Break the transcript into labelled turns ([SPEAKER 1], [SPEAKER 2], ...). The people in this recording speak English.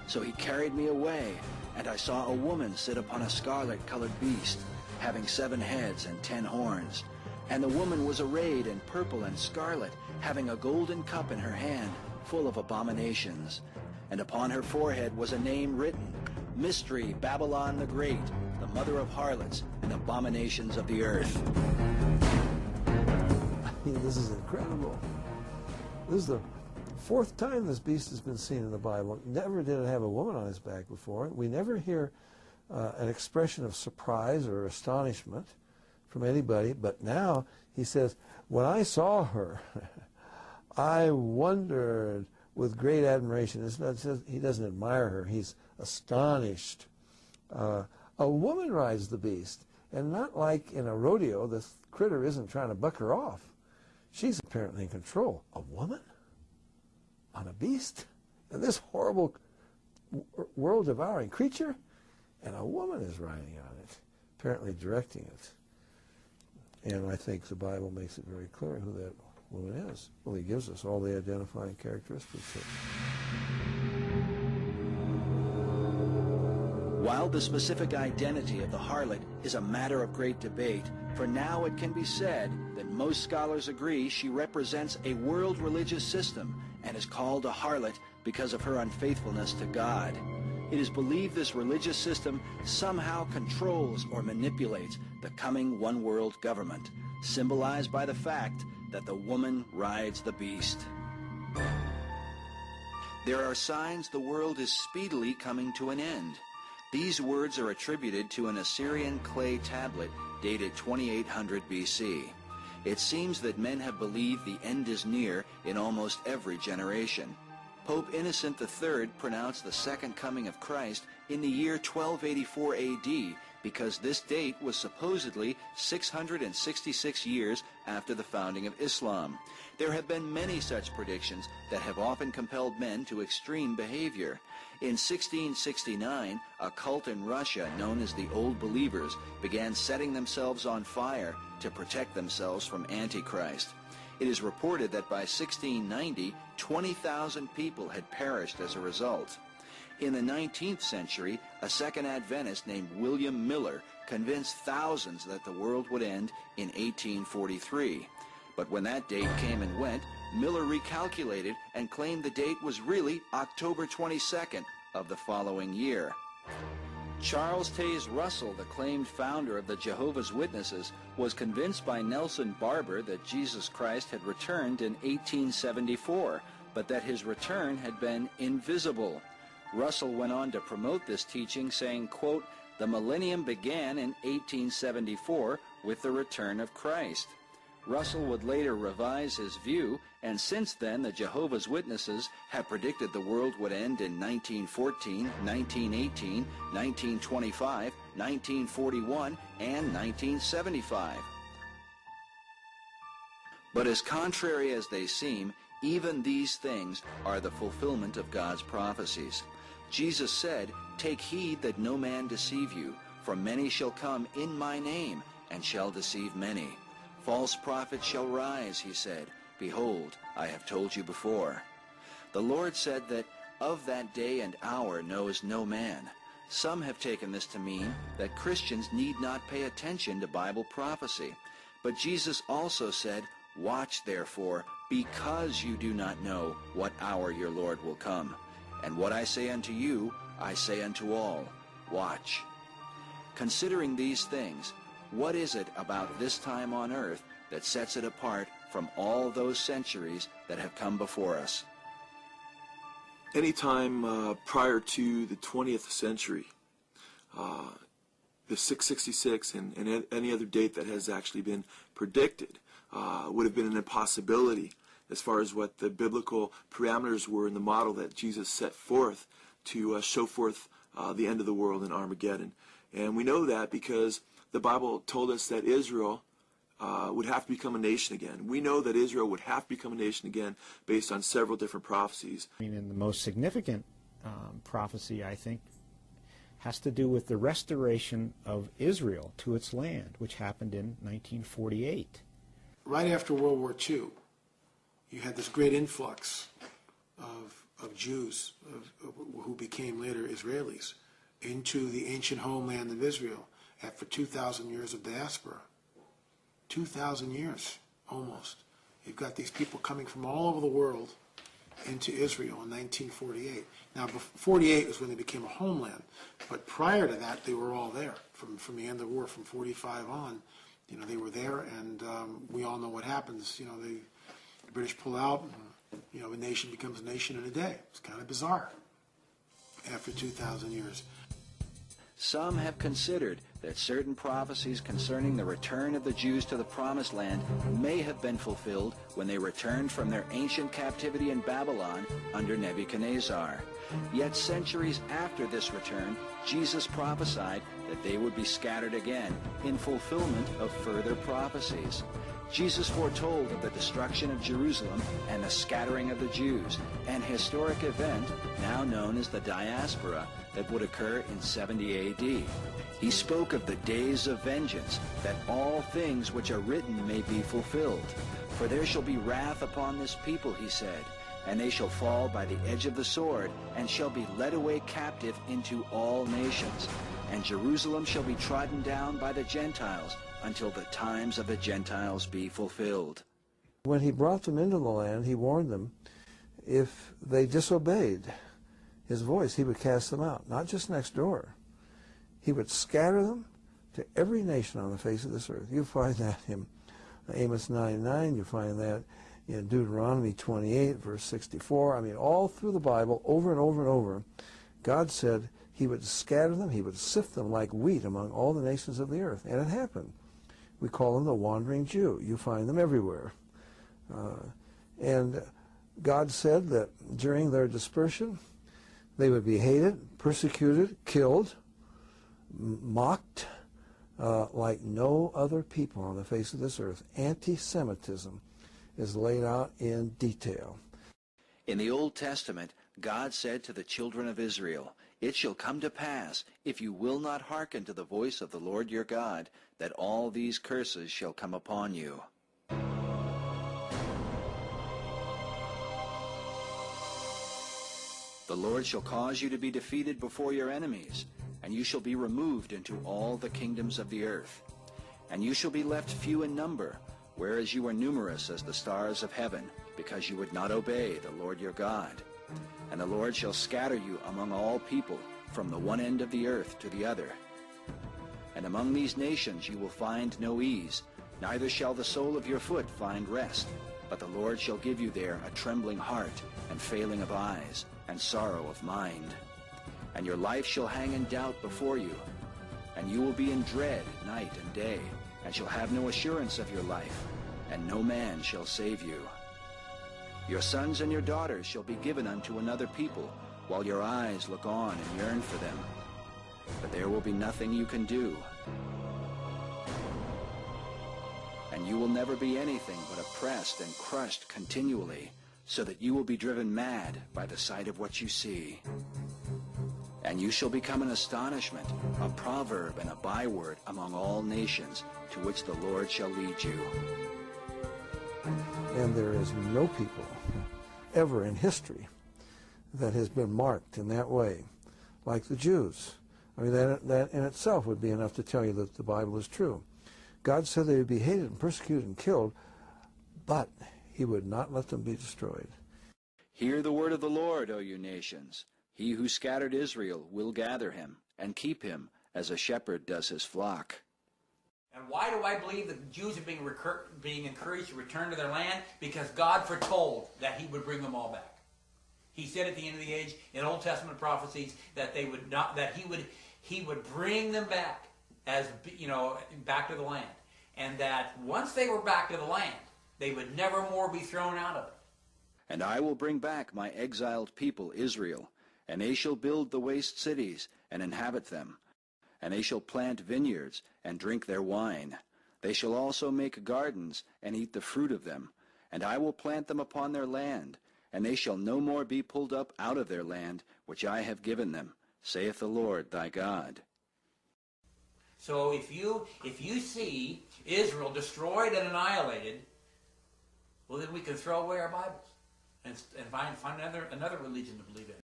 [SPEAKER 1] So he carried me away, and I saw a woman sit upon a scarlet-colored beast, having 7 heads and 10 horns. And the woman was arrayed in purple and scarlet, having a golden cup in her hand, full of abominations. And upon her forehead was a name written, Mystery, Babylon the Great, the mother of harlots and abominations of the earth.
[SPEAKER 2] I mean, this is incredible. This is the 4th time this beast has been seen in the Bible. Never did it have a woman on his back before. We never hear an expression of surprise or astonishment from anybody, but now he says, when I saw her, I wondered with great admiration. It's not, he doesn't admire her, he's astonished. A woman rides the beast, and not like in a rodeo, the critter isn't trying to buck her off. She's apparently in control. A woman on a beast? And this horrible world-devouring creature? And a woman is riding on it, apparently directing it. And I think the Bible makes it very clear who that woman is. Well, he gives us all the identifying characteristics.
[SPEAKER 1] While the specific identity of the harlot is a matter of great debate, for now it can be said that most scholars agree she represents a world religious system and is called a harlot because of her unfaithfulness to God. It is believed this religious system somehow controls or manipulates the coming one-world government, symbolized by the fact that the woman rides the beast. There are signs the world is speedily coming to an end. These words are attributed to an Assyrian clay tablet dated 2800 BC. It seems that men have believed the end is near in almost every generation. Pope Innocent III pronounced the second coming of Christ in the year 1284 AD because this date was supposedly 666 years after the founding of Islam. There have been many such predictions that have often compelled men to extreme behavior. In 1669, a cult in Russia known as the Old Believers began setting themselves on fire to protect themselves from Antichrist. It is reported that by 1690, 20,000 people had perished as a result. In the 19th century, a second Adventist named William Miller convinced thousands that the world would end in 1843. But when that date came and went, Miller recalculated and claimed the date was really October 22nd of the following year. Charles Taze Russell, the claimed founder of the Jehovah's Witnesses, was convinced by Nelson Barber that Jesus Christ had returned in 1874, but that his return had been invisible. Russell went on to promote this teaching, saying, quote, "The millennium began in 1874 with the return of Christ." Russell would later revise his view, and since then the Jehovah's Witnesses have predicted the world would end in 1914, 1918, 1925, 1941, and 1975. But as contrary as they seem, even these things are the fulfillment of God's prophecies. Jesus said, "Take heed that no man deceive you, for many shall come in my name, and shall deceive many. False prophets shall rise," he said. "Behold, I have told you before." The Lord said that of that day and hour knows no man. Some have taken this to mean that Christians need not pay attention to Bible prophecy. But Jesus also said, "Watch therefore, because you do not know what hour your Lord will come. And what I say unto you, I say unto all, watch." Considering these things, what is it about this time on earth that sets it apart from all those centuries that have come before us?
[SPEAKER 3] Any time prior to the 20th century, the 666 and any other date that has actually been predicted would have been an impossibility as far as what the biblical parameters were in the model that Jesus set forth to show forth the end of the world in Armageddon. And we know that because the Bible told us that Israel would have to become a nation again. We know that Israel would have to become a nation again based on several different prophecies.
[SPEAKER 4] I mean, and the most significant prophecy, I think, has to do with the restoration of Israel to its land, which happened in 1948.
[SPEAKER 5] Right after World War II, you had this great influx of Jews who became later Israelis, into the ancient homeland of Israel after 2,000 years of diaspora. 2,000 years, almost. You've got these people coming from all over the world into Israel in 1948. Now, 48 was when they became a homeland, but prior to that, they were all there. From the end of the war, from 45 on, they were there, and we all know what happens. The British pull out, and, a nation becomes a nation in a day. It's kind of bizarre after 2,000 years.
[SPEAKER 1] Some have considered that certain prophecies concerning the return of the Jews to the Promised Land may have been fulfilled when they returned from their ancient captivity in Babylon under Nebuchadnezzar. Yet centuries after this return, Jesus prophesied that they would be scattered again in fulfillment of further prophecies. Jesus foretold of the destruction of Jerusalem and the scattering of the Jews, an historic event now known as the diaspora that would occur in 70 AD. He spoke of the days of vengeance, that all things which are written may be fulfilled. For there shall be wrath upon this people, he said, and they shall fall by the edge of the sword, and shall be led away captive into all nations. And Jerusalem shall be trodden down by the Gentiles, until the times of the Gentiles be fulfilled.
[SPEAKER 2] When he brought them into the land, he warned them, if they disobeyed his voice, he would cast them out, not just next door. He would scatter them to every nation on the face of this earth. You find that in Amos 9:9, you find that in Deuteronomy 28, verse 64. I mean, all through the Bible, over and over and over, God said he would scatter them, he would sift them like wheat among all the nations of the earth. And it happened. We call them the wandering Jew. You find them everywhere. And God said that during their dispersion, they would be hated, persecuted, killed, mocked like no other people on the face of this earth. Anti-Semitism is laid out in detail.
[SPEAKER 1] In the Old Testament, God said to the children of Israel, "It shall come to pass, if you will not hearken to the voice of the Lord your God, that all these curses shall come upon you." The Lord shall cause you to be defeated before your enemies, and you shall be removed into all the kingdoms of the earth. And you shall be left few in number, whereas you are numerous as the stars of heaven, because you would not obey the Lord your God. And the Lord shall scatter you among all people, from the one end of the earth to the other. And among these nations you will find no ease, neither shall the sole of your foot find rest. But the Lord shall give you there a trembling heart, and failing of eyes, and sorrow of mind. And your life shall hang in doubt before you, and you will be in dread night and day, and shall have no assurance of your life, and no man shall save you. Your sons and your daughters shall be given unto another people, while your eyes look on and yearn for them. But there will be nothing you can do. And you will never be anything but oppressed and crushed continually, so that you will be driven mad by the sight of what you see. And you shall become an astonishment, a proverb and a byword among all nations, to which the Lord shall lead you.
[SPEAKER 2] And there is no people ever in history that has been marked in that way, like the Jews. I mean, that in itself would be enough to tell you that the Bible is true. God said they would be hated and persecuted and killed, but he would not let them be destroyed.
[SPEAKER 1] Hear the word of the Lord, O you nations. He who scattered Israel will gather him, and keep him, as a shepherd does his flock.
[SPEAKER 6] And why do I believe the Jews are being encouraged to return to their land? Because God foretold that he would bring them all back. He said at the end of the age in Old Testament prophecies that they would not, that he would bring them back, as back to the land, and that once they were back to the land, they would never more be thrown out of it.
[SPEAKER 1] And I will bring back my exiled people Israel, and they shall build the waste cities and inhabit them. And they shall plant vineyards and drink their wine. They shall also make gardens and eat the fruit of them. And I will plant them upon their land, and they shall no more be pulled up out of their land, which I have given them, saith the Lord thy God.
[SPEAKER 6] So if you see Israel destroyed and annihilated, well, then we can throw away our Bibles and find another religion to believe in.